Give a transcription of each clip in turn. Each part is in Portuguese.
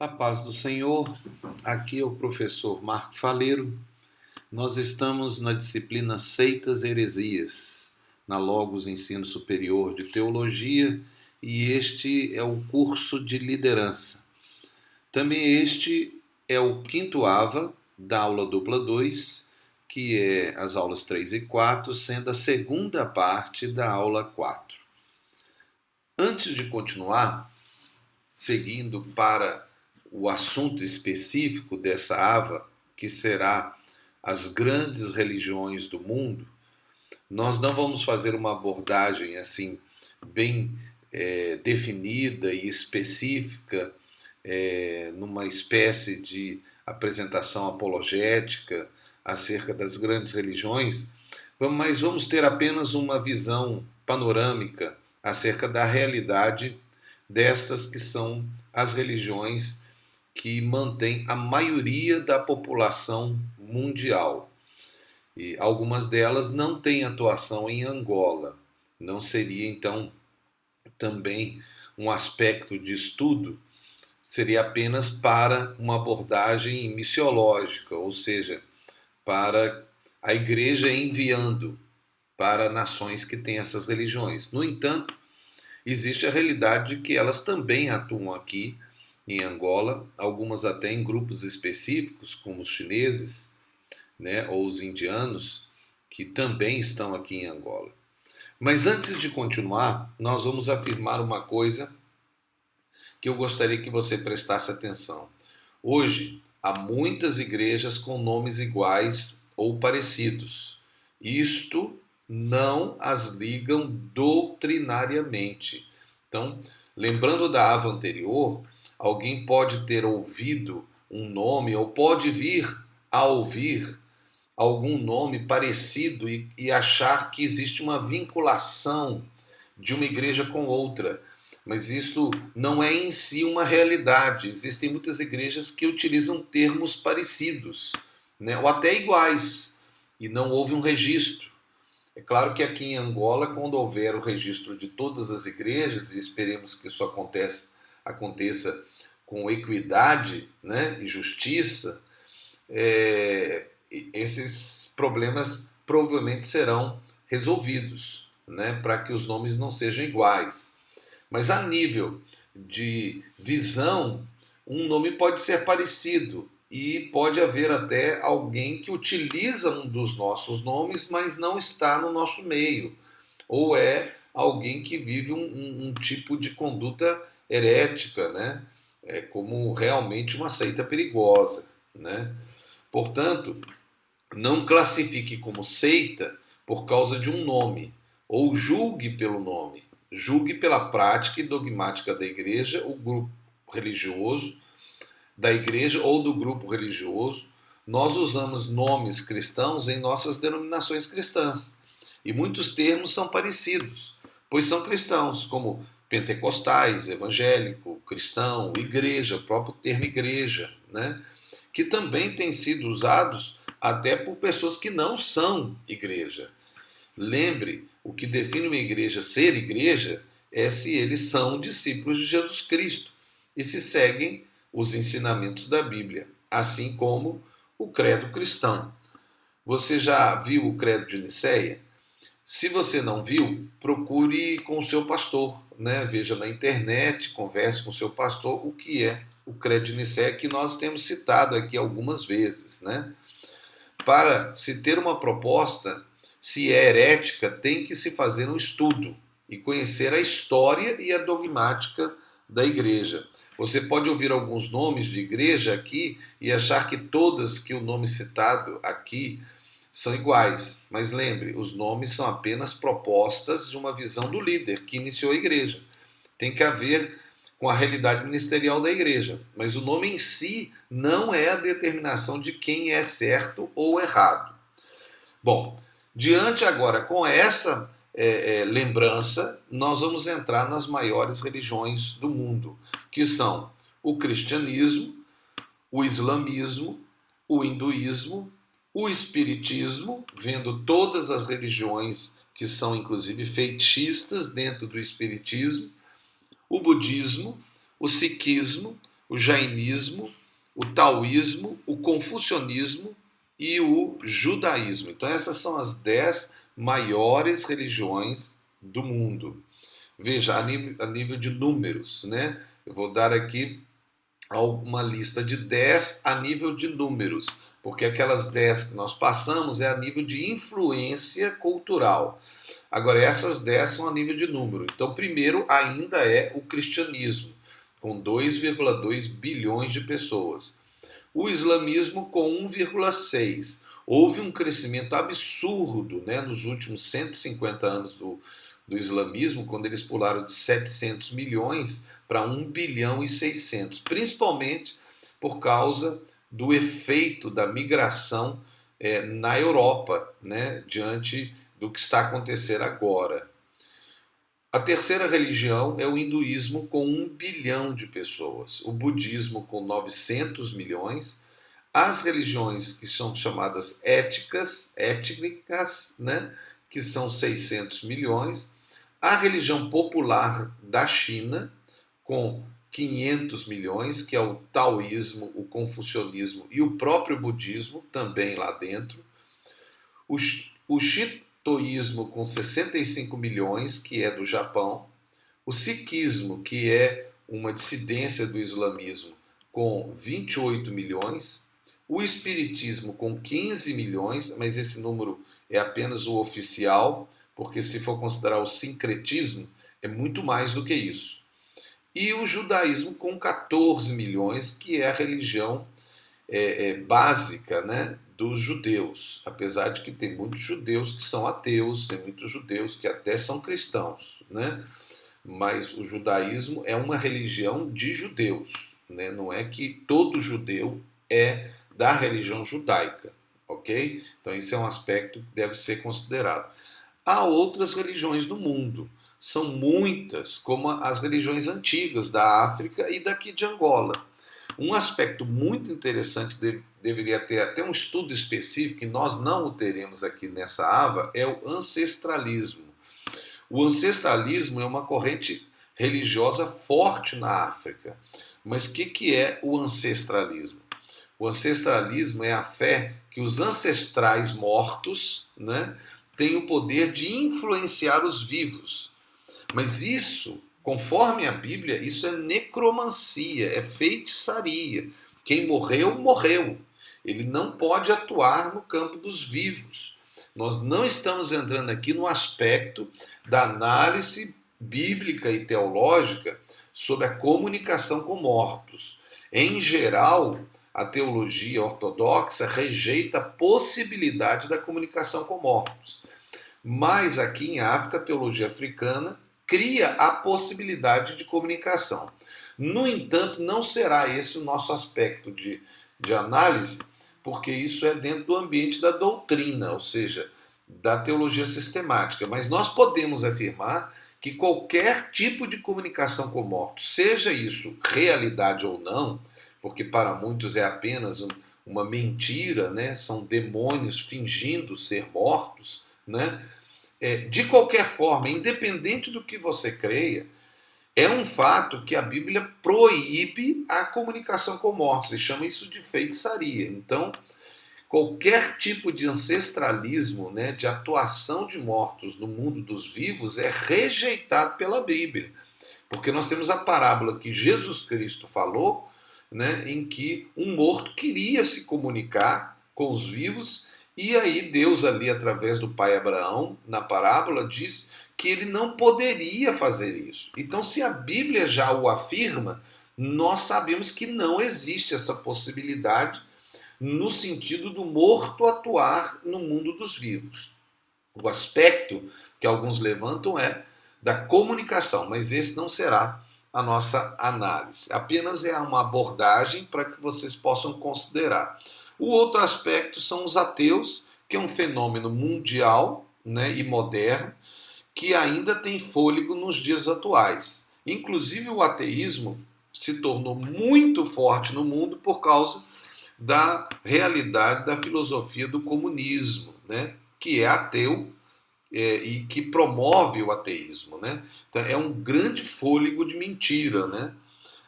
A paz do Senhor, aqui é o professor Marco Faleiro. Nós estamos na disciplina Seitas e Heresias, na Logos Ensino Superior de Teologia, e este é o curso de liderança. Também este é o quinto AVA da aula dupla 2, que é as aulas 3 e 4, sendo a segunda parte da aula 4. Antes de continuar, seguindo para o assunto específico dessa AVA, que será as grandes religiões do mundo, nós não vamos fazer uma abordagem assim bem definida e específica, numa espécie de apresentação apologética acerca das grandes religiões, mas vamos ter apenas uma visão panorâmica acerca da realidade destas que são as religiões que mantém a maioria da população mundial. E algumas delas não têm atuação em Angola. Não seria, então, também um aspecto de estudo, seria apenas para uma abordagem missiológica, ou seja, para a igreja enviando para nações que têm essas religiões. No entanto, existe a realidade de que elas também atuam aqui em Angola, algumas até em grupos específicos, como os chineses, né, ou os indianos, que também estão aqui em Angola. Mas antes de continuar, nós vamos afirmar uma coisa que eu gostaria que você prestasse atenção. Hoje, há muitas igrejas com nomes iguais ou parecidos. Isto não as ligam doutrinariamente. Então, lembrando da AVA anterior, alguém pode ter ouvido um nome ou pode vir a ouvir algum nome parecido e achar que existe uma vinculação de uma igreja com outra. Mas isso não é em si uma realidade. Existem muitas igrejas que utilizam termos parecidos, né, ou até iguais, e não houve um registro. É claro que aqui em Angola, quando houver o registro de todas as igrejas, e esperemos que isso aconteça com equidade, né, e justiça, esses problemas provavelmente serão resolvidos, né, para que os nomes não sejam iguais. Mas a nível de visão, um nome pode ser parecido e pode haver até alguém que utiliza um dos nossos nomes, mas não está no nosso meio. Ou é alguém que vive um tipo de conduta herética, né? Como realmente uma seita perigosa, né? Portanto, não classifique como seita por causa de um nome, ou julgue pelo nome. Julgue pela prática e dogmática da igreja, o grupo religioso, da igreja ou do grupo religioso. Nós usamos nomes cristãos em nossas denominações cristãs. E muitos termos são parecidos, pois são cristãos, como pentecostais, evangélico, cristão, igreja, o próprio termo igreja, né? Que também têm sido usados até por pessoas que não são igreja. Lembre, o que define uma igreja ser igreja é se eles são discípulos de Jesus Cristo e se seguem os ensinamentos da Bíblia, assim como o credo cristão. Você já viu o credo de Nicéia? Se você não viu, procure com o seu pastor, né? Veja na internet, converse com o seu pastor o que é o credo de Nicéia, que nós temos citado aqui algumas vezes, né? Para se ter uma proposta, se é herética, tem que se fazer um estudo e conhecer a história e a dogmática da igreja. Você pode ouvir alguns nomes de igreja aqui e achar que todas que o nome citado aqui são iguais. Mas lembre, os nomes são apenas propostas de uma visão do líder que iniciou a igreja. Tem que haver com a realidade ministerial da igreja. Mas o nome em si não é a determinação de quem é certo ou errado. Bom, diante agora com essa lembrança, nós vamos entrar nas maiores religiões do mundo, que são o cristianismo, o islamismo, o hinduísmo, o espiritismo, vendo todas as religiões que são inclusive feitistas dentro do espiritismo, o budismo, o sikhismo, o jainismo, o taoísmo, o confucionismo e o judaísmo. Então essas são as 10 maiores religiões do mundo. Veja, a nível de números, né? Eu vou dar aqui uma lista de 10 a nível de números, porque aquelas 10 que nós passamos é a nível de influência cultural. Agora, essas 10 são a nível de número. Então, primeiro ainda é o cristianismo, com 2,2 bilhões de pessoas. O islamismo com 1,6. Houve um crescimento absurdo, né, nos últimos 150 anos do islamismo, quando eles pularam de 700 milhões para 1 bilhão e 600, principalmente por causa do efeito da migração na Europa, né, diante do que está acontecendo agora. A terceira religião é o hinduísmo, com 1 bilhão de pessoas, o budismo com 900 milhões, as religiões que são chamadas étnicas, né, que são 600 milhões, a religião popular da China, com 500 milhões, que é o taoísmo, o confucionismo e o próprio budismo, também lá dentro, o shintoísmo com 65 milhões, que é do Japão, o sikhismo, que é uma dissidência do islamismo, com 28 milhões, o espiritismo com 15 milhões, mas esse número é apenas o oficial, porque se for considerar o sincretismo, é muito mais do que isso. E o judaísmo com 14 milhões, que é a religião básica, né, dos judeus, apesar de que tem muitos judeus que são ateus, tem muitos judeus que até são cristãos, né? Mas o judaísmo é uma religião de judeus, né? Não é que todo judeu é da religião judaica, ok? Então esse é um aspecto que deve ser considerado. Há outras religiões no mundo, são muitas, como as religiões antigas da África e daqui de Angola. Um aspecto muito interessante, deveria ter até um estudo específico, e nós não o teremos aqui nessa AVA, é o ancestralismo. O ancestralismo é uma corrente religiosa forte na África. Mas o que é o ancestralismo? O ancestralismo é a fé que os ancestrais mortos, né, têm o poder de influenciar os vivos. Mas isso, conforme a Bíblia, isso é necromancia, é feitiçaria. Quem morreu, morreu. Ele não pode atuar no campo dos vivos. Nós não estamos entrando aqui no aspecto da análise bíblica e teológica sobre a comunicação com mortos. Em geral, a teologia ortodoxa rejeita a possibilidade da comunicação com mortos. Mas aqui em África, a teologia africana cria a possibilidade de comunicação. No entanto, não será esse o nosso aspecto de análise, porque isso é dentro do ambiente da doutrina, ou seja, da teologia sistemática. Mas nós podemos afirmar que qualquer tipo de comunicação com mortos, seja isso realidade ou não, porque para muitos é apenas uma mentira, né? São demônios fingindo ser mortos, né? De qualquer forma, independente do que você creia, é um fato que a Bíblia proíbe a comunicação com mortos e chama isso de feitiçaria. Então, qualquer tipo de ancestralismo, né, de atuação de mortos no mundo dos vivos é rejeitado pela Bíblia. Porque nós temos a parábola que Jesus Cristo falou, né, em que um morto queria se comunicar com os vivos, e aí Deus ali, através do pai Abraão, na parábola, diz que ele não poderia fazer isso. Então, se a Bíblia já o afirma, nós sabemos que não existe essa possibilidade no sentido do morto atuar no mundo dos vivos. O aspecto que alguns levantam é da comunicação, mas esse não será a nossa análise. Apenas é uma abordagem para que vocês possam considerar. O outro aspecto são os ateus, que é um fenômeno mundial, né, e moderno, que ainda tem fôlego nos dias atuais. Inclusive o ateísmo se tornou muito forte no mundo por causa da realidade da filosofia do comunismo, né, que é ateu e que promove o ateísmo, né? Então é um grande fôlego de mentira, né?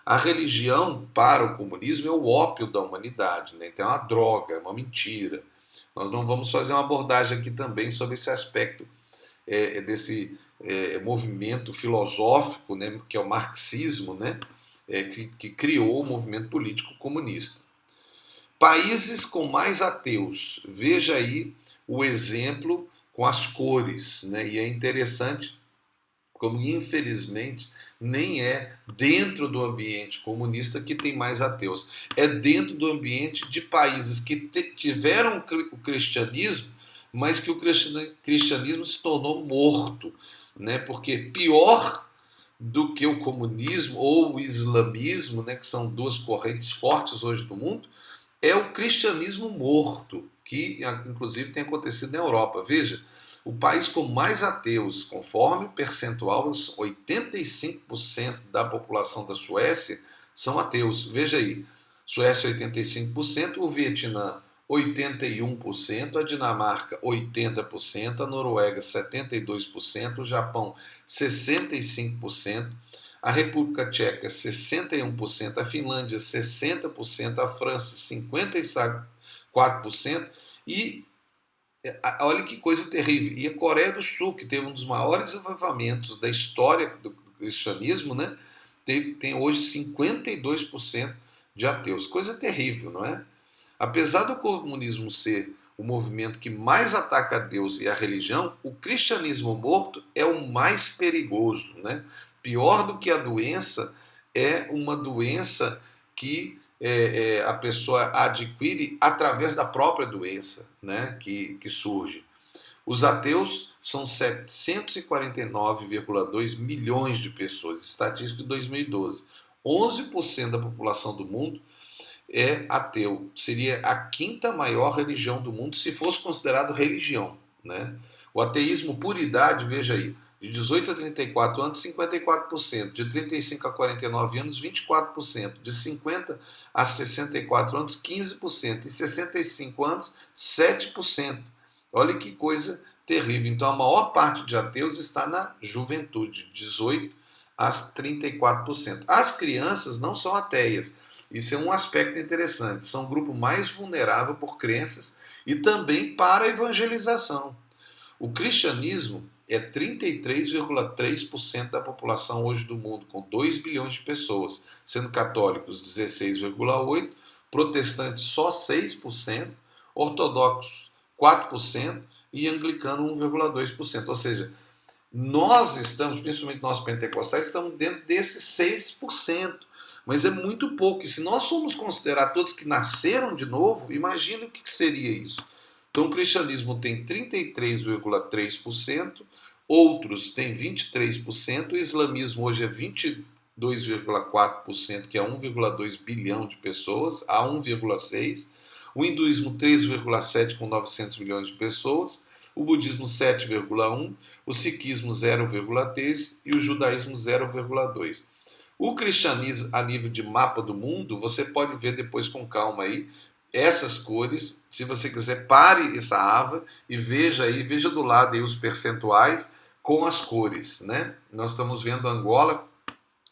A religião, para o comunismo, é o ópio da humanidade, né? Então é uma droga, é uma mentira. Nós não vamos fazer uma abordagem aqui também sobre esse aspecto desse movimento filosófico, né, que é o marxismo, né, que criou o movimento político comunista. Países com mais ateus. Veja aí o exemplo com as cores, né? E é interessante como, infelizmente, nem é dentro do ambiente comunista que tem mais ateus. É dentro do ambiente de países que tiveram o cristianismo, mas que o cristianismo se tornou morto, né? Porque pior do que o comunismo ou o islamismo, né, que são duas correntes fortes hoje do mundo, é o cristianismo morto, que inclusive tem acontecido na Europa. Veja, o país com mais ateus, conforme o percentual, 85% da população da Suécia são ateus. Veja aí, Suécia 85%, o Vietnã 81%, a Dinamarca 80%, a Noruega 72%, o Japão 65%, a República Tcheca 61%, a Finlândia 60%, a França 54% e olha que coisa terrível. E a Coreia do Sul, que teve um dos maiores avivamentos da história do cristianismo, né, tem hoje 52% de ateus. Coisa terrível, não é? Apesar do comunismo ser o movimento que mais ataca a Deus e a religião, o cristianismo morto é o mais perigoso, né? Pior do que a doença é uma doença que a pessoa adquire através da própria doença, né, que surge. Os ateus são 749,2 milhões de pessoas, estatística de 2012. 11% da população do mundo é ateu. Seria a quinta maior religião do mundo se fosse considerado religião, né? O ateísmo por idade, veja aí, de 18 a 34 anos, 54%. De 35 a 49 anos, 24%. De 50 a 64 anos, 15%. E 65 anos, 7%. Olha que coisa terrível. Então, a maior parte de ateus está na juventude, 18 a 34%. As crianças não são ateias. Isso é um aspecto interessante. São o grupo mais vulnerável por crenças e também para a evangelização. O cristianismo é 33,3% da população hoje do mundo, com 2 bilhões de pessoas, sendo católicos 16,8%, protestantes só 6%, ortodoxos 4% e anglicano 1,2%. Ou seja, nós estamos, principalmente nós pentecostais, estamos dentro desses 6%. Mas é muito pouco. E se nós formos considerar todos que nasceram de novo, imagine o que seria isso. Então o cristianismo tem 33,3%, outros têm 23%, o islamismo hoje é 22,4%, que é 1,2 bilhão de pessoas, a 1,6%, o hinduísmo 3,7% com 900 milhões de pessoas, o budismo 7,1%, o sikhismo 0,3% e o judaísmo 0,2%. O cristianismo, a nível de mapa do mundo, você pode ver depois com calma aí, essas cores. Se você quiser, pare essa aba e veja aí, veja do lado aí os percentuais com as cores, né? Nós estamos vendo Angola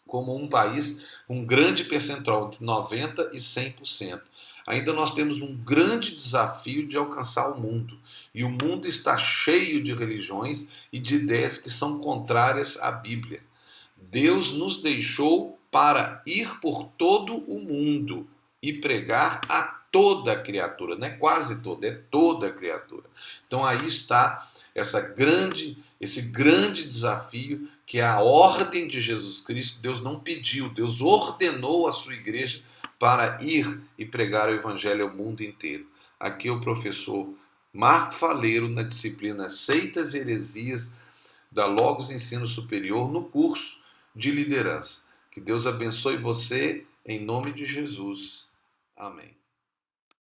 como um país com um grande percentual, entre 90% e 100%. Ainda nós temos um grande desafio de alcançar o mundo. E o mundo está cheio de religiões e de ideias que são contrárias à Bíblia. Deus nos deixou para ir por todo o mundo e pregar a toda a criatura, não é quase toda, é toda a criatura. Então aí está esse grande desafio que é a ordem de Jesus Cristo. Deus não pediu, Deus ordenou a sua igreja para ir e pregar o evangelho ao mundo inteiro. Aqui é o professor Marco Faleiro na disciplina Seitas e Heresias da Logos Ensino Superior no curso de liderança. Que Deus abençoe você em nome de Jesus. Amém.